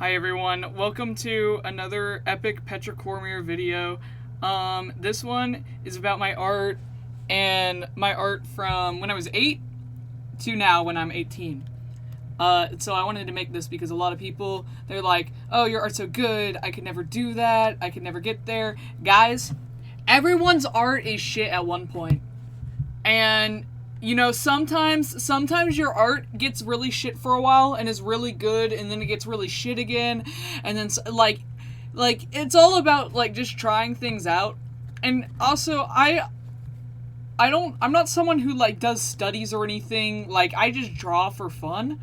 Hi everyone, welcome to another epic Petrichor-Kazimir video. This one is about my art, and my art from when I was 8 to now when I'm 18. So I wanted to make this because a lot of people, they're like, oh, your art's so good, I could never do that, I could never get there. Guys, everyone's art is shit at one point. And you know, sometimes your art gets really shit for a while and is really good, and then it gets really shit again, and then like it's all about like just trying things out. And also I'm not someone who like does studies or anything. Like, I just draw for fun.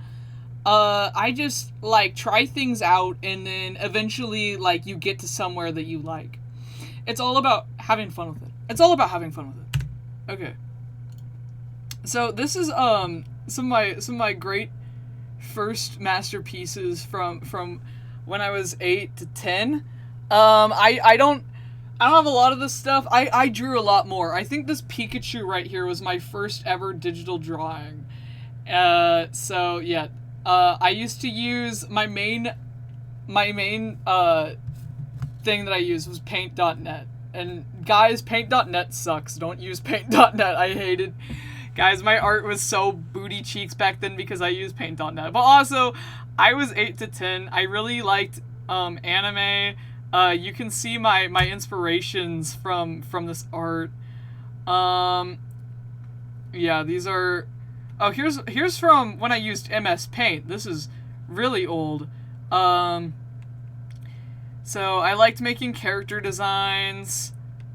I just like try things out, and then eventually like you get to somewhere that you like. It's all about having fun with it. Okay. So this is some of my great first masterpieces from when I was 8 to 10. I don't have a lot of this stuff. I drew a lot more. I think this Pikachu right here was my first ever digital drawing. So yeah, I used to use my main thing that I used was paint.net. And guys, paint.net sucks. Don't use paint.net. I hated. Guys, my art was so booty cheeks back then because I used paint.net. But also, I was 8 to 10. I really liked anime. You can see my inspirations from this art. Yeah, these are... Oh, here's from when I used MS Paint. This is really old. So I liked making character designs.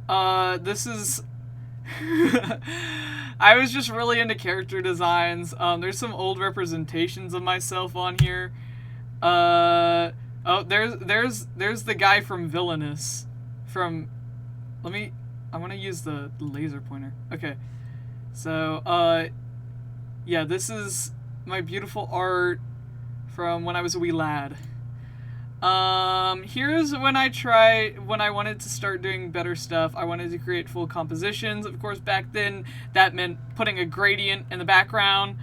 This is... I was just really into character designs. There's some old representations of myself on here. Oh, there's the guy from Villainous. I want to use the laser pointer. Okay. So, yeah, this is my beautiful art from when I was a wee lad. Here's when I wanted to start doing better stuff. I wanted to create full compositions. Of course, back then, that meant putting a gradient in the background.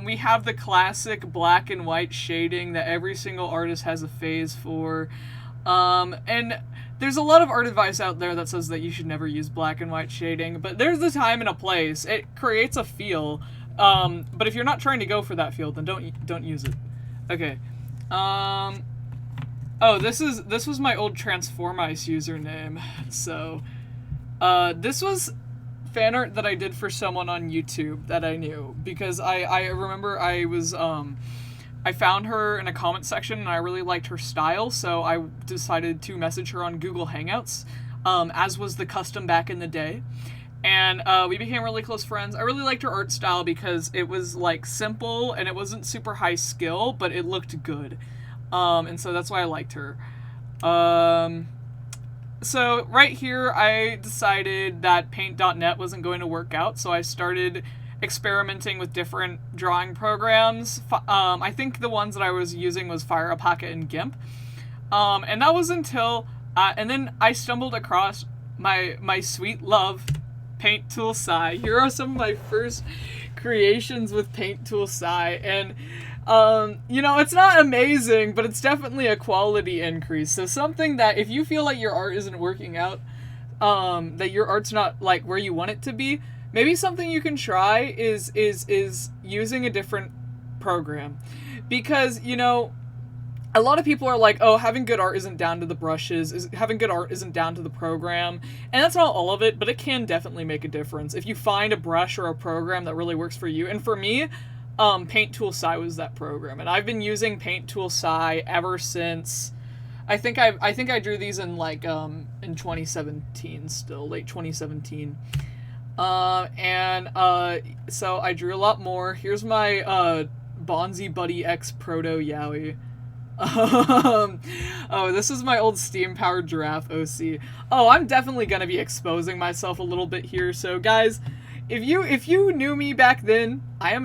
We have the classic black and white shading that every single artist has a phase for. And there's a lot of art advice out there that says that you should never use black and white shading, but there's a time and a place. It creates a feel. But if you're not trying to go for that feel, then don't use it. Okay. Oh, this was my old Transformice username. So, this was fan art that I did for someone on YouTube that I knew, because I remember I found her in a comment section and I really liked her style, so I decided to message her on Google Hangouts, as was the custom back in the day. And we became really close friends. I really liked her art style because it was like simple and it wasn't super high skill, but it looked good. And so that's why I liked her. So right here, I decided that paint.net wasn't going to work out, so I started experimenting with different drawing programs. I think the ones that I was using was Fire Alpaca and GIMP. And that was until, and then I stumbled across my sweet love, Paint Tool Sai. Here are some of my first creations with Paint Tool Sai, and you know, it's not amazing, but it's definitely a quality increase. So something that if you feel like your art isn't working out, that your art's not like where you want it to be, maybe something you can try is using a different program. Because, you know, a lot of people are like, oh, having good art isn't down to the brushes, having good art isn't down to the program, and that's not all of it, but it can definitely make a difference if you find a brush or a program that really works for you. And for me, Paint Tool Sai was that program, and I've been using Paint Tool Sai ever since. I think I drew these in like in 2017, still late 2017, so I drew a lot more. Here's my Bonzi Buddy X Proto Yowie. Oh, this is my old steam-powered giraffe OC. Oh, I'm definitely gonna be exposing myself a little bit here, so guys, if you knew me back then, I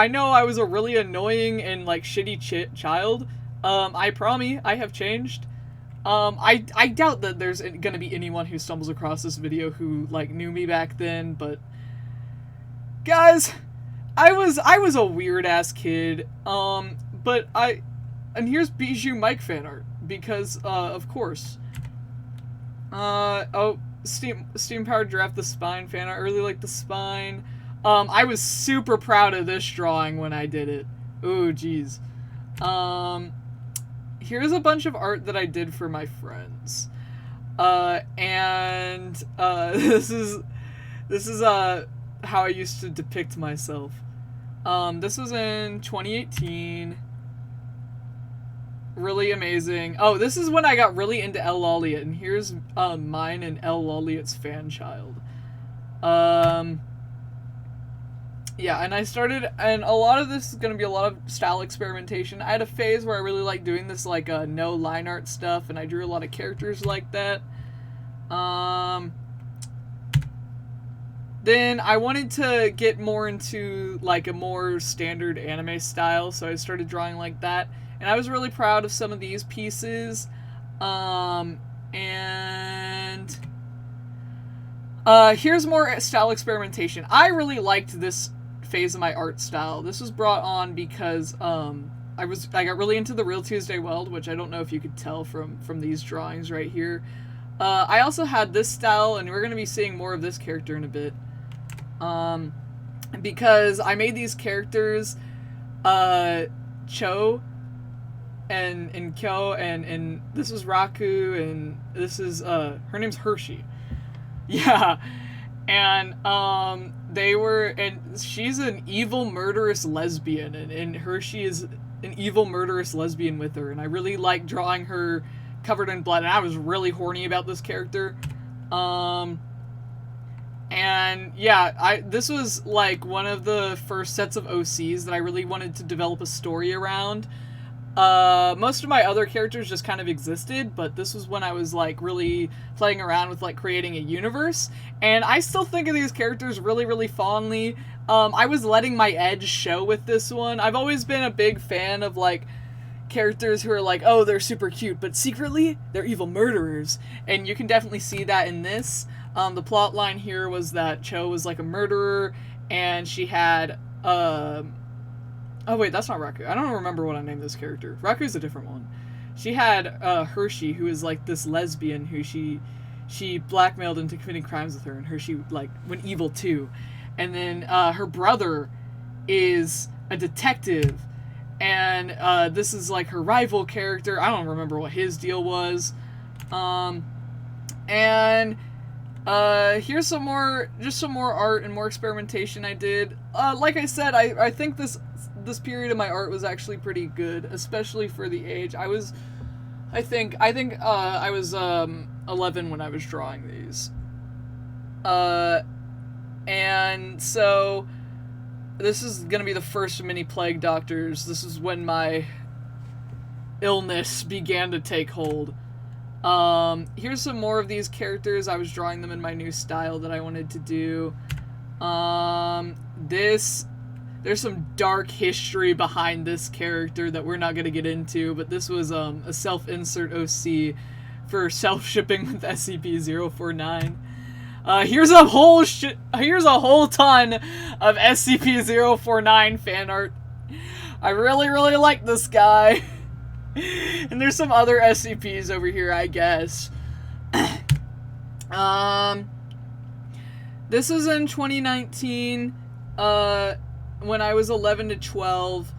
know I was a really annoying and like shitty child. I promise I have changed. I doubt that there's gonna be anyone who stumbles across this video who like knew me back then, but guys, I was a weird ass kid. But and here's Bijou Mike fan art, because, of course. Oh, Steam Powered Giraffe, the spine fan art. I really like the spine. I was super proud of this drawing when I did it. Ooh, jeez. Here's a bunch of art that I did for my friends. This is how I used to depict myself. This was in 2018. Really amazing. Oh, this is when I got really into El Lolliot, and here's mine and El Lolliot's fan child. Yeah, and I started, and a lot of this is going to be a lot of style experimentation. I had a phase where I really liked doing this, like, no line art stuff, and I drew a lot of characters like that. Then I wanted to get more into, like, a more standard anime style, so I started drawing like that. And I was really proud of some of these pieces. Here's more style experimentation. I really liked this phase of my art style. This was brought on because I got really into the Real Tuesday Weld, which I don't know if you could tell from these drawings right here. I also had this style, and we're going to be seeing more of this character in a bit. Because I made these characters, Cho and Kyo, and this is Raku, and this is, her name's Hershey. Yeah. And, and she's an evil, murderous lesbian, and Hershey is an evil, murderous lesbian with her, and I really like drawing her covered in blood, and I was really horny about this character. And yeah, this was like one of the first sets of OCs that I really wanted to develop a story around. Most of my other characters just kind of existed, but this was when I was like really playing around with like creating a universe, and I still think of these characters really, really fondly. I was letting my edge show with this one. I've always been a big fan of like characters who are like, oh, they're super cute, but secretly they're evil murderers, and you can definitely see that in this. The plot line here was that Cho was like a murderer, and she had oh wait, that's not Raku. I don't remember what I named this character. Raku's a different one. She had Hershey, who is like this lesbian who she blackmailed into committing crimes with her, and Hershey like went evil too. And then her brother is a detective, and this is like her rival character. I don't remember what his deal was. Here's some more art and more experimentation I did. Like I said, I think this period of my art was actually pretty good, especially for the age. I think I was 11 when I was drawing these. And so this is gonna be the first of many Plague Doctors. This is when my illness began to take hold. Here's some more of these characters. I was drawing them in my new style that I wanted to do. There's some dark history behind this character that we're not going to get into, but this was a self-insert OC for self-shipping with SCP-049. Here's a whole ton of SCP-049 fan art. I really, really like this guy. And there's some other SCPs over here, I guess. This was in 2019, when I was 11 to 12,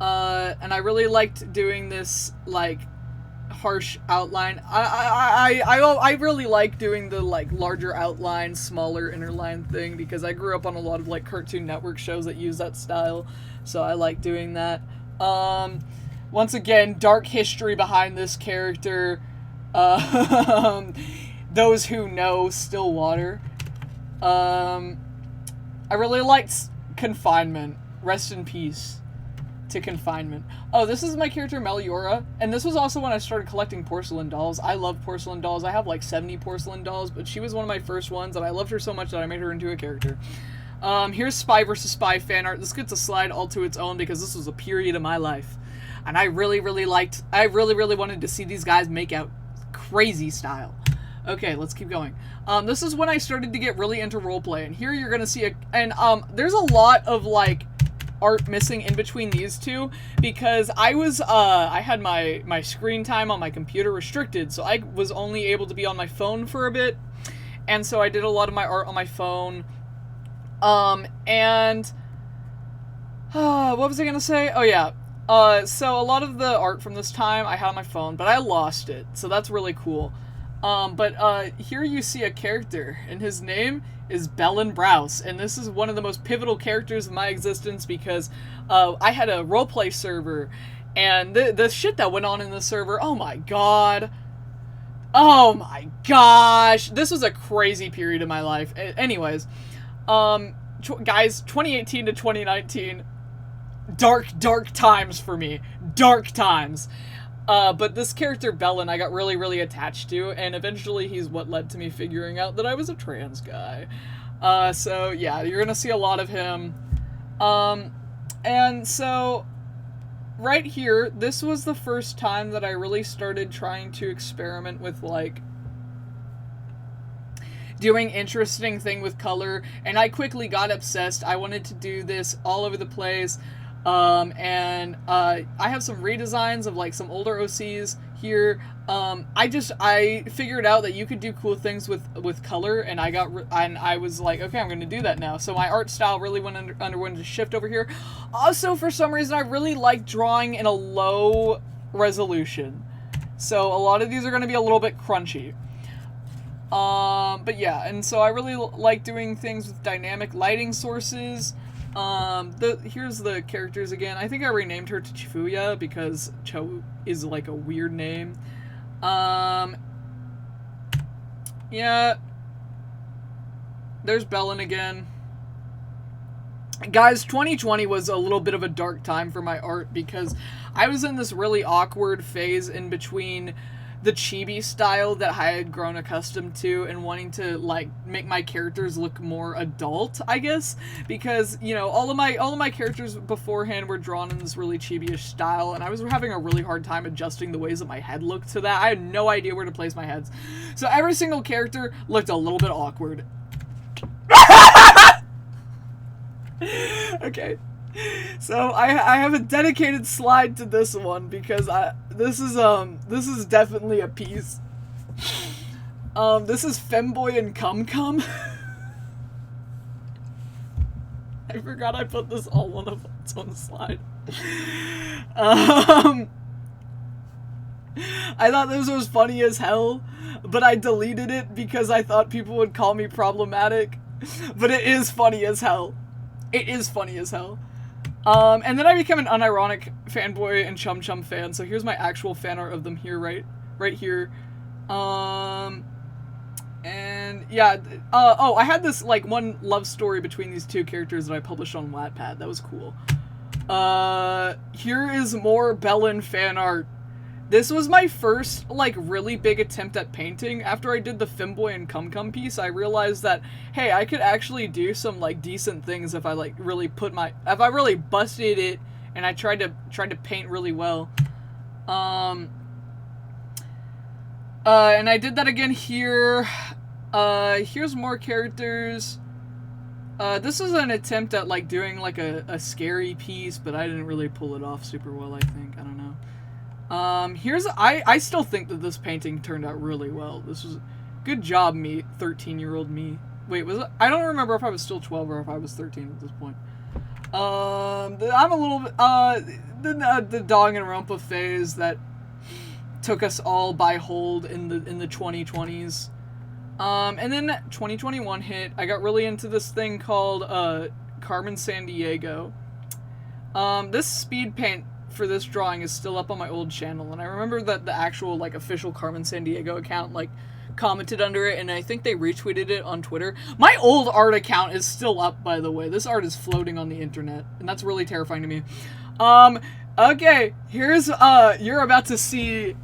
and I really liked doing this, like, harsh outline. I really like doing the, like, larger outline, smaller inner line thing, because I grew up on a lot of, like, Cartoon Network shows that use that style, so I like doing that. Once again, dark history behind this character. Those who know Stillwater. I really liked Confinement. Rest in peace to Confinement. Oh, this is my character Meliora, and this was also when I started collecting porcelain dolls. I love porcelain dolls. I have like 70 porcelain dolls, but she was one of my first ones, and I loved her so much that I made her into a character. Here's Spy vs. Spy fan art. This gets a slide all to its own because this was a period of my life. And I really, really wanted to see these guys make out crazy style. Okay, let's keep going. This is when I started to get really into roleplay, and here you're gonna see there's a lot of, like, art missing in between these two because I had my screen time on my computer restricted, so I was only able to be on my phone for a bit, and so I did a lot of my art on my phone. What was I gonna say? Oh yeah. So a lot of the art from this time I had on my phone, but I lost it, so that's really cool. But here you see a character, and his name is Bellin Browse, and this is one of the most pivotal characters in my existence because I had a roleplay server, and the shit that went on in the server, oh my god. Oh my gosh. This was a crazy period of my life. Anyways, guys, 2018 to 2019, dark times for me. Dark times. But this character, Bellin, I got really, really attached to, and eventually he's what led to me figuring out that I was a trans guy. So yeah, you're gonna see a lot of him. And so, right here, this was the first time that I really started trying to experiment with, like, doing interesting thing with color, and I quickly got obsessed. I wanted to do this all over the place. I have some redesigns of like some older OCs here. I figured out that you could do cool things with color, and I was like, okay, I'm gonna do that now. So my art style really underwent a shift over here. Also, for some reason, I really like drawing in a low resolution. So a lot of these are gonna be a little bit crunchy. But yeah, and so I really like doing things with dynamic lighting sources. Here's the characters again. I think I renamed her to Chifuya because Cho is like a weird name. Yeah. There's Bellin again. Guys, 2020 was a little bit of a dark time for my art because I was in this really awkward phase in between the chibi style that I had grown accustomed to and wanting to like make my characters look more adult, I guess, because, you know, all of my characters beforehand were drawn in this really chibi-ish style, and I was having a really hard time adjusting the ways that my head looked to that. I had no idea where to place my heads. So every single character looked a little bit awkward. Okay. So I have a dedicated slide to this one because this is definitely a piece. This is Femboy and Cum Cum. I forgot I put this all on its own slide. I thought this was funny as hell, but I deleted it because I thought people would call me problematic. But it is funny as hell. It is funny as hell. And then I became an unironic fanboy and Chum Chum fan, so here's my actual fan art of them here, right here. And yeah, I had this, like, one love story between these two characters that I published on Wattpad. That was cool. Here is more Bellin fan art. This was my first, like, really big attempt at painting. After I did the Femboy and Cum Cum piece, I realized that, hey, I could actually do some, like, decent things if I, like, really if I really busted it and I tried to paint really well. And I did that again here. Here's more characters. This was an attempt at, like, doing, like, a scary piece, but I didn't really pull it off super well, I think. I don't know. I still think that this painting turned out really well. This was good job, me, 13-year-old me. Wait, I don't remember if I was still 12 or if I was 13 at this point. I'm a little bit, the Dog and Rumpa phase that took us all by hold in the 2020s. And then 2021 hit. I got really into this thing called, Carmen Sandiego. This speed paint for this drawing is still up on my old channel, and I remember that the actual, like, official Carmen Sandiego account, like, commented under it, and I think they retweeted it on Twitter. My old art account is still up, by the way. This art is floating on the internet, and that's really terrifying to me. Okay, here's, you're about to see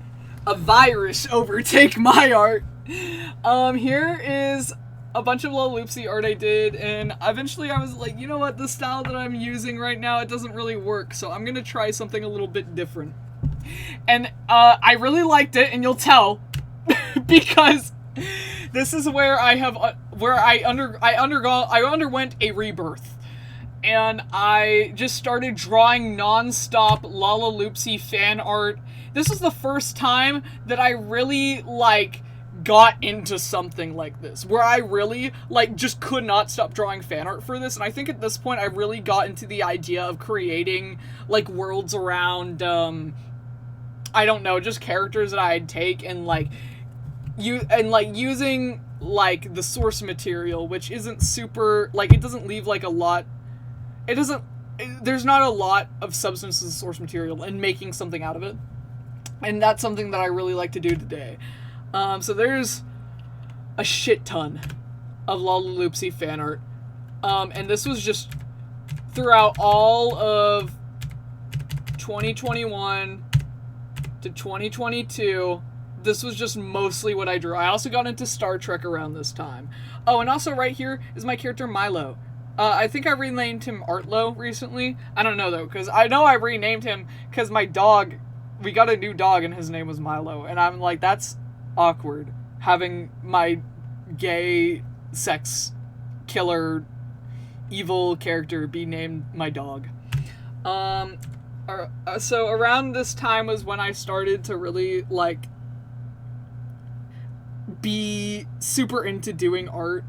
a virus overtake my art. Here is a bunch of little loopsy art I did, and eventually I was like, you know what, the style that I'm using right now, it doesn't really work, so I'm gonna try something a little bit different. And I really liked it, and you'll tell, because this is where I underwent a rebirth. and I just started drawing non-stop Lalaloopsy fan art. This was the first time that I really, like, got into something like this, where I really, like, just could not stop drawing fan art for this. And I think at this point I really got into the idea of creating, like, worlds around, I don't know, just characters that I'd take and, like, using, like, the source material, which isn't super, like, it doesn't leave, like, a lot, there's not a lot of substance in the source material, and making something out of it. And that's something that I really like to do today. So there's a shit ton of Lalaloopsy fan art. And this was just throughout all of 2021 to 2022. This was just mostly what I drew. I also got into Star Trek around this time. Oh, and also right here is my character Milo. I think I renamed him Artlo recently. I don't know, though, because I know I renamed him because my dog, we got a new dog and his name was Milo. And I'm like, that's awkward, having my gay sex killer evil character be named my dog. So around this time was when I started to really, like, be super into doing art.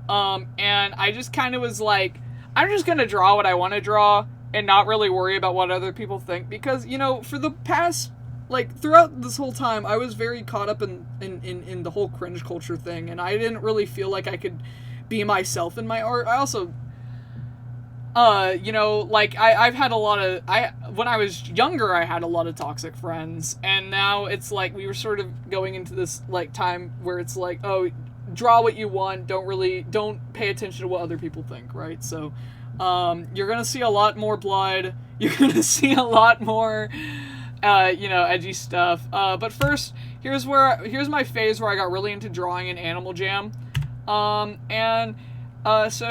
And I just kind of was like, I'm just gonna draw what I want to draw and not really worry about what other people think, because, you know, for the past, like, throughout this whole time, I was very caught up in the whole cringe culture thing, and I didn't really feel like I could be myself in my art. I also, you know, like, I've had a lot of, when I was younger, I had a lot of toxic friends, and now it's like, we were sort of going into this, like, time where it's like, oh, draw what you want, don't pay attention to what other people think, right? So, you're gonna see a lot more blood, you're gonna see a lot more, you know, edgy stuff, but first, here's my phase where I got really into drawing in Animal Jam, so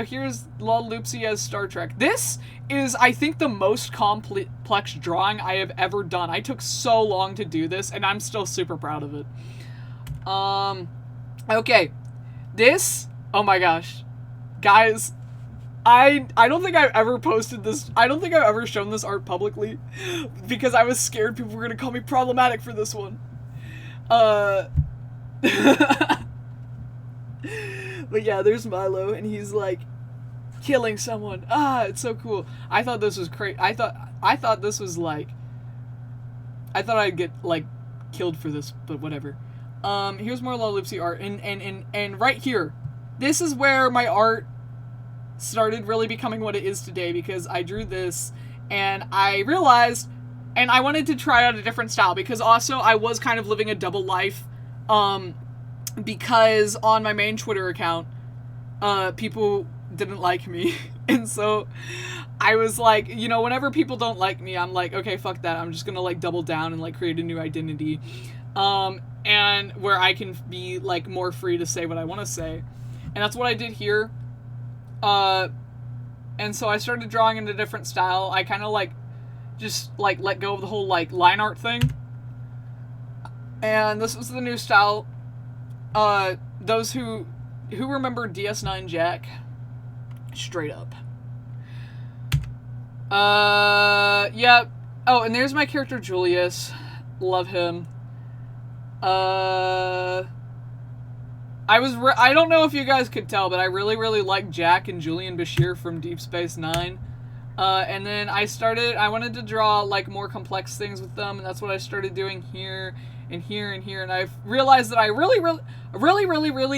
here's Lalaloopsy as Star Trek. This is, I think, the most complex drawing I have ever done. I took so long to do this, and I'm still super proud of it. Okay, this, oh my gosh, guys, I don't think I've ever posted this, I don't think I've ever shown this art publicly, because I was scared people were gonna call me problematic for this one. But yeah, there's Milo, and he's, like, killing someone. It's so cool. I thought this was crazy. I thought this was, like, I thought I'd get, like, killed for this, but whatever. Here's more Lalaloopsy art, and right here, this is where my art started really becoming what it is today, because I drew this, and I realized, and I wanted to try out a different style, because also I was kind of living a double life, because on my main Twitter account, people didn't like me, and so I was like, you know, whenever people don't like me, I'm like, okay, fuck that, I'm just gonna, like, double down and, like, create a new identity, and where I can be, like, more free to say what I want to say, and that's what I did here. And so I started drawing in a different style. I kind of, like, just, like, let go of the whole, like, line art thing, and this was the new style. Those who remember DS9 Jack, straight up. Yeah. Oh, and there's my character Julius. Love him. I don't know if you guys could tell, but I really like Jack and Julian Bashir from Deep Space Nine. And then I wanted to draw, like, more complex things with them, and that's what I started doing here and here and here, and I've realized that I really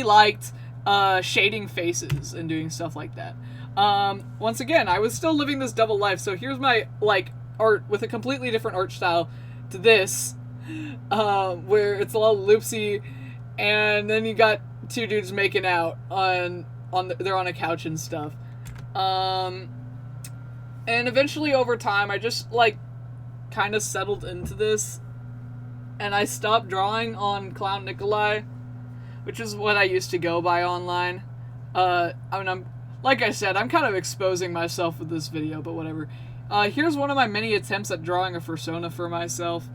liked shading faces and doing stuff like that. Once again, I was still living this double life, so here's my, like, art with a completely different art style to this, where it's a little loopsy, and then you got two dudes making out they're on a couch and stuff. And eventually over time, I just, like, kind of settled into this, and I stopped drawing on Clown Nikolai, which is what I used to go by online. I mean, like I said, I'm kind of exposing myself with this video, but whatever. Here's one of my many attempts at drawing a persona for myself.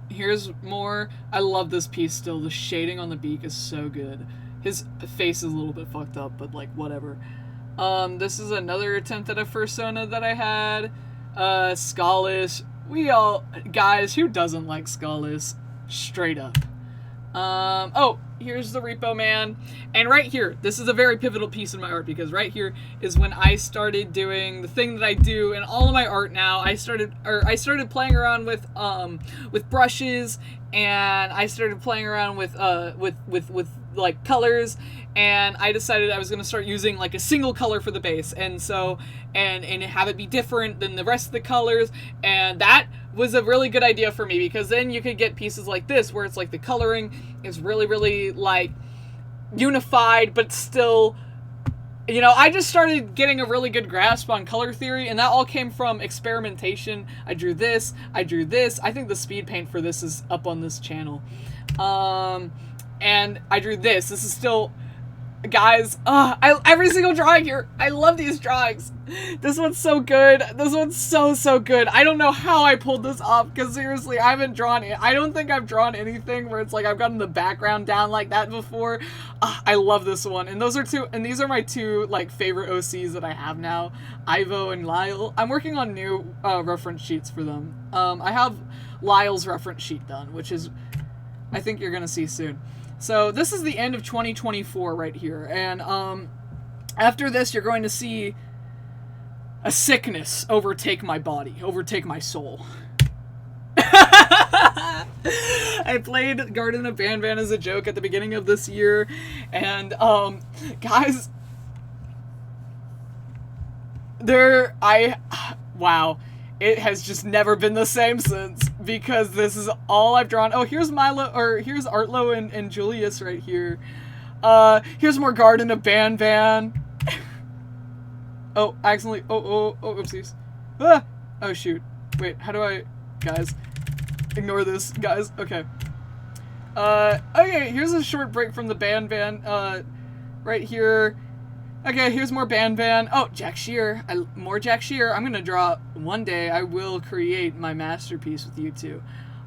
Here's more. I love this piece still. The shading on the beak is so good. His face is a little bit fucked up, but like whatever. This is another attempt at a fursona that I had. Skallis. Guys, who doesn't like Skallis? Straight up. Oh, here's the Repo Man. And right here, this is a very pivotal piece in my art, because right here is when I started doing the thing that I do in all of my art now. I started playing around with brushes, and I started playing around with like colors, and I decided I was going to start using like a single color for the base, and so and have it be different than the rest of the colors, and that was a really good idea for me, because then you could get pieces like this where it's like the coloring is really, really like unified, but still, you know, I just started getting a really good grasp on color theory, and that all came from experimentation. I drew this. I think the speed paint for this is up on this channel. And I drew this. This is still, guys, every single drawing here, I love these drawings. This one's so good. This one's so good. I don't know how I pulled this off, because seriously, I haven't drawn it. I don't think I've drawn anything where it's like I've gotten the background down like that before. I love this one. And these are my two like favorite OCs that I have now, Ivo and Lyle. I'm working on new reference sheets for them. I have Lyle's reference sheet done, which is, I think you're gonna see soon. So this is the end of 2024 right here, and after this you're going to see a sickness overtake my body, overtake my soul. I played Garden of Banban as a joke at the beginning of this year, and guys, wow, it has just never been the same since, because this is all I've drawn. Oh, here's here's Artlo and Julius right here. Here's more Garden of Banban. Oh, accidentally, oopsies. Ah! Oh, shoot. Wait, how do I, guys, ignore this, guys, okay. Okay, here's a short break from the Banban, right here. Okay, here's more Banban. Oh, Jack Shear. More Jack Shear. I'm gonna draw, one day I will create my masterpiece with you two.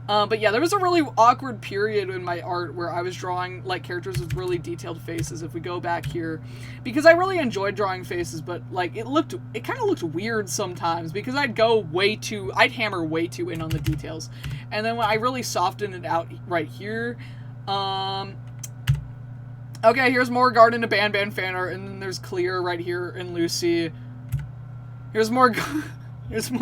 But yeah, there was a really awkward period in my art where I was drawing like characters with really detailed faces, if we go back here, because I really enjoyed drawing faces, but like it kind of looked weird sometimes, because I'd hammer way too in on the details, and then when I really softened it out right here, okay, here's more Garden of Banban fan art, and then there's Clear right here and Lucy. Here's more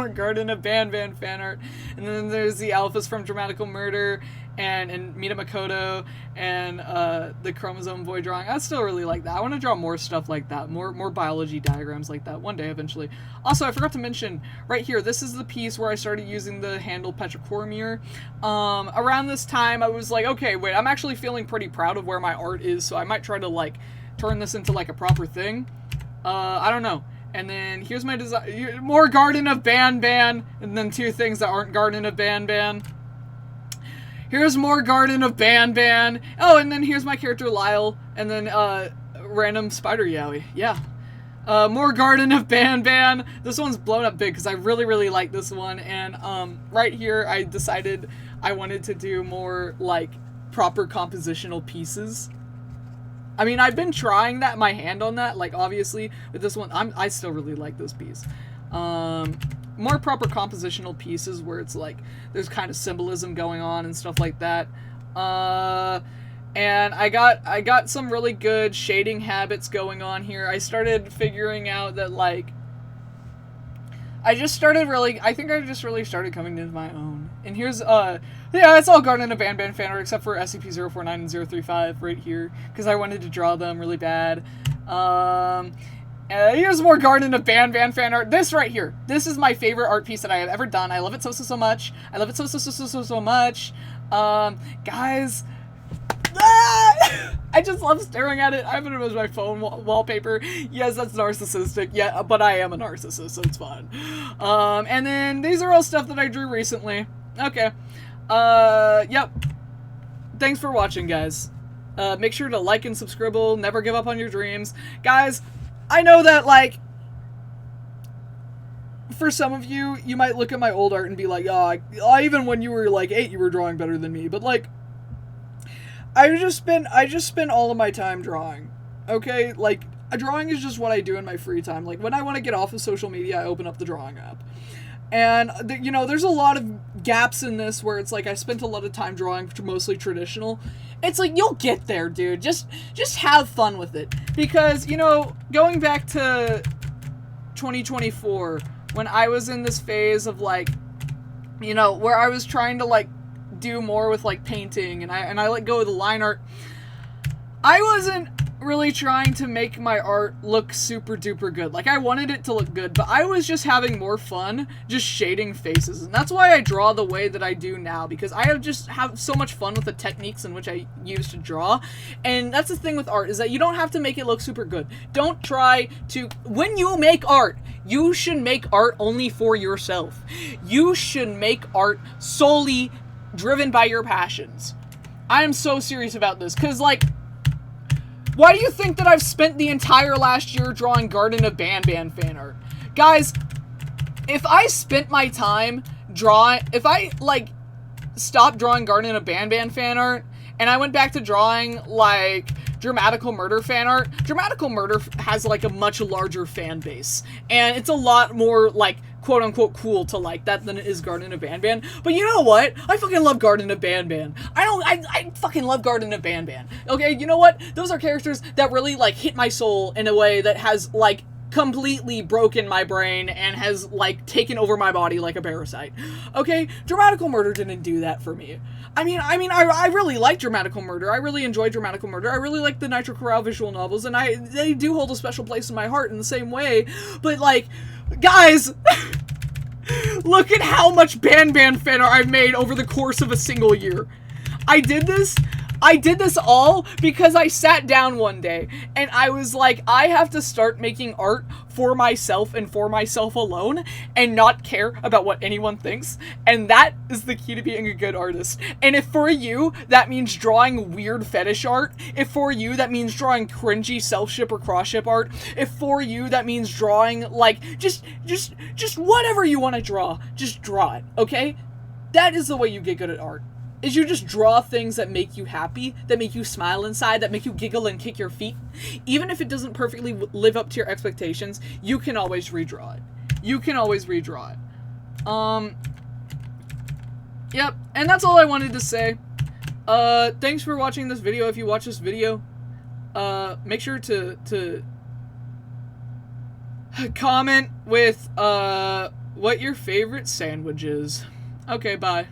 Garden of Banban fan art, and then there's the alphas from Dramatical Murder and Mita Makoto and the Chromosome Boy drawing. I still really like that. I want to draw more stuff like that, more biology diagrams like that one day eventually. Also, I forgot to mention right here, this is the piece where I started using the handle Petrichor-Kazimir. Around this time, I was like, okay, wait, I'm actually feeling pretty proud of where my art is, so I might try to like turn this into like a proper thing. I don't know. And then here's my design, more Garden of Banban, and then two things that aren't Garden of Banban. Here's more Garden of Banban. Oh, and then here's my character Lyle, and then random spider yaoi. Yeah. More Garden of Banban. This one's blown up big because I really, really like this one. And right here, I decided I wanted to do more like proper compositional pieces. I mean, I've been trying my hand on that, like, obviously, with this one, I still really like this piece. More proper compositional pieces where it's, like, there's kind of symbolism going on and stuff like that. And I got some really good shading habits going on here. I started figuring out that, like, I think I just really started coming into my own. And here's, yeah, it's all Garden of Banban fan art except for SCP-049 and 035 right here, because I wanted to draw them really bad. Here's more Garden of Banban fan art. This right here, this is my favorite art piece that I have ever done. I love it so much. I love it so much. Guys, I just love staring at it. I have it as my phone wallpaper. Yes, that's narcissistic. Yeah, but I am a narcissist, so it's fine. And then these are all stuff that I drew recently. Okay. Yep. Thanks for watching, guys. Make sure to like and subscribe. Never give up on your dreams. Guys, I know that, like, for some of you, you might look at my old art and be like, oh, even when you were, like, 8, you were drawing better than me. But, like, I just spend all of my time drawing. Okay, like drawing is just what I do in my free time. Like when I want to get off of social media, I open up the drawing app. And you know, there's a lot of gaps in this where it's like I spent a lot of time drawing mostly traditional. It's like you'll get there, dude. Just have fun with it, because you know, going back to 2024 when I was in this phase of like, you know, where I was trying to like do more with like painting, and I let go of the line art. I wasn't really trying to make my art look super duper good. Like I wanted it to look good, but I was just having more fun just shading faces. And that's why I draw the way that I do now, because I have so much fun with the techniques in which I use to draw. And that's the thing with art, is that you don't have to make it look super good. Don't try to, when you make art, you should make art only for yourself. You should make art solely driven by your passions. I am so serious about this, because like, why do you think that I've spent the entire last year drawing Garden of Banban fan art? Guys, if I spent my time if I, like, stopped drawing Garden of Banban fan art, and I went back to drawing, like, Dramatical Murder fan art, Dramatical Murder has, like, a much larger fan base, and it's a lot more, like, quote-unquote cool to like that than it is Garden of Banban. But you know what? I fucking love Garden of Banban. I fucking love Garden of Banban. Okay, you know what? Those are characters that really, like, hit my soul in a way that has, like, completely broken my brain and has, like, taken over my body like a parasite. Okay? Dramatical Murder didn't do that for me. I really like Dramatical Murder. I really enjoy Dramatical Murder. I really like the Nitro Corral visual novels, and they do hold a special place in my heart in the same way. But, like, guys, look at how much Banban fan art I've made over the course of a single year. I did this all because I sat down one day and I was like, I have to start making art for myself and for myself alone and not care about what anyone thinks. And that is the key to being a good artist. And if for you that means drawing weird fetish art, if for you that means drawing cringy self-ship or cross-ship art, if for you that means drawing, like, just whatever you want to draw, just draw it, okay? That is the way you get good at art. Is you just draw things that make you happy, that make you smile inside, that make you giggle and kick your feet. Even if it doesn't perfectly live up to your expectations, you can always redraw it. You can always redraw it. Yep, and that's all I wanted to say. Thanks for watching this video. If you watch this video, make sure to comment with, what your favorite sandwich is. Okay, bye.